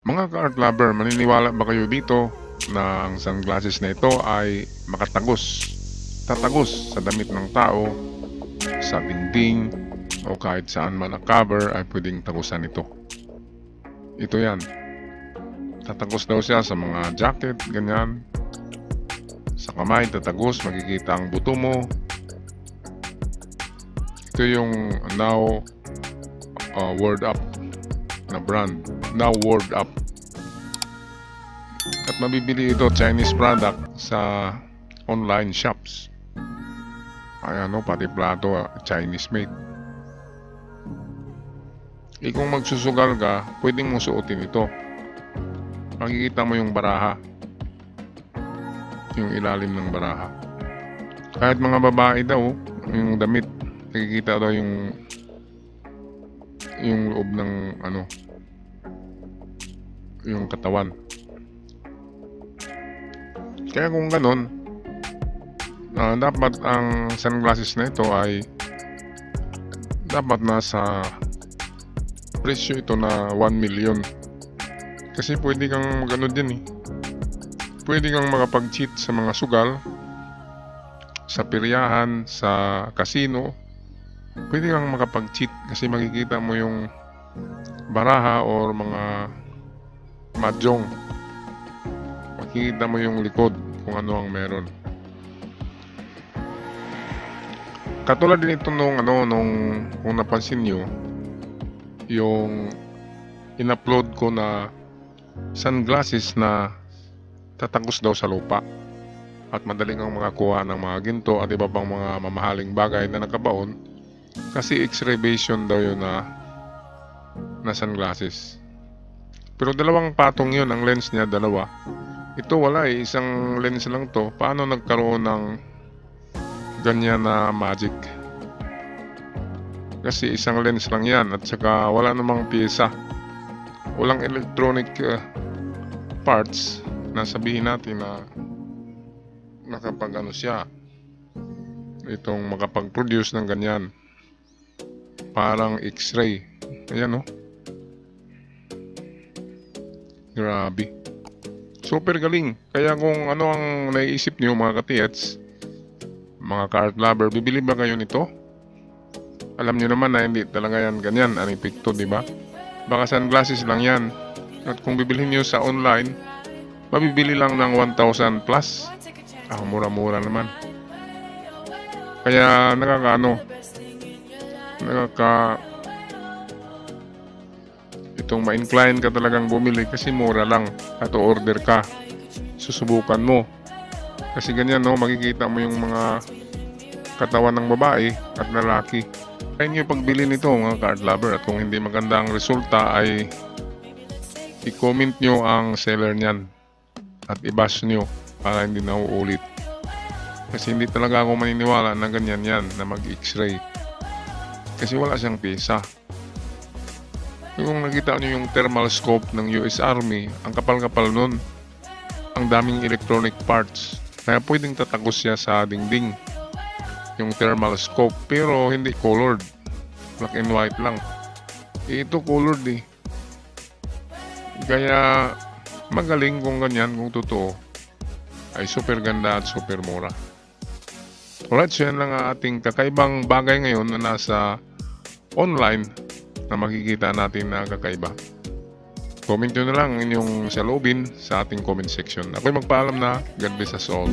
Mga ka-art lover, maniniwala ba kayo dito na ang sunglasses na ito ay tatagos sa damit ng tao, sa dingding, o kahit saan man ang cover ay pwedeng tagusan ito. Ito yan. Tatagos daw siya sa mga jacket, ganyan. Sa kamay, tatagos, makikita ang buto mo. Ito yung now Word Up na brand. Now Word Up. At mabibili ito Chinese product sa online shops. Ay pati plato Chinese made. Kung magsusugal ka, pwedeng mo suotin ito. Makikita mo yung baraha. Yung ilalim ng baraha. Kahit mga babae daw, yung damit, nakikita daw yung loob ng yung katawan. Kaya kung ganun, dapat ang sunglasses na ito ay dapat nasa presyo ito na 1 million. Kasi pwede kang magano din pwede kang makapag-cheat sa mga sugal, sa piryahan, sa casino. Pwede kang makapag-cheat kasi makikita mo yung baraha or mga mahjong. Makikita mo yung likod kung ano ang meron. Katulad din ito nung kung napansin nyo, yung in-upload ko na sunglasses na tatagos daw sa lupa at madaling ang makakuha ng mga ginto at iba pang mga mamahaling bagay na nakabaon kasi X-ray vision daw yun na sunglasses. Pero dalawang patong yun, ang lens niya dalawa. Ito wala isang lens lang to. Paano nagkaroon ng ganyan na magic? Kasi isang lens lang yan at saka wala namang pyesa, walang electronic parts na sabihin natin na nakapag siya itong makapag-produce ng ganyan parang X-ray. Ayan grabe, super galing. Kaya kung ano ang naiisip niyo mga katiyats, mga ka-art lover, bibili ba kayo nito? Alam niyo naman na hindi talaga yan ganyan ang epekto, di ba? Baka sunglasses lang yan. At kung bibilhin niyo sa online, mabibili lang ng 1,000 plus. Mura-mura naman. Kaya itong ma-incline ka talagang bumili kasi mura lang at order ka. Susubukan mo. Kasi ganyan makikita mo yung mga katawan ng babae at lalaki. Kaya nyo pagbili nito mga ka-art lover, at kung hindi maganda ang resulta ay i-comment nyo ang seller niyan at i-bash nyo para hindi na uulit. Kasi hindi talaga ako maniniwala na ganyan yan na mag-X-ray. Kasi wala siyang pyesa. Kung nakita nyo yung thermal scope ng US Army, ang kapal-kapal nun. Ang daming electronic parts. Kaya pwedeng tatagos siya sa dingding. Yung thermal scope, pero hindi colored, black and white lang. Ito colored kaya magaling kung ganyan, kung totoo ay super ganda at super mura. Alright, so yan lang ang ating kakaibang bagay ngayon na nasa online na makikita natin na kakaiba. Comment nyo na lang inyong saloobin sa ating comment section. Ako'y magpaalam na. God bless us all.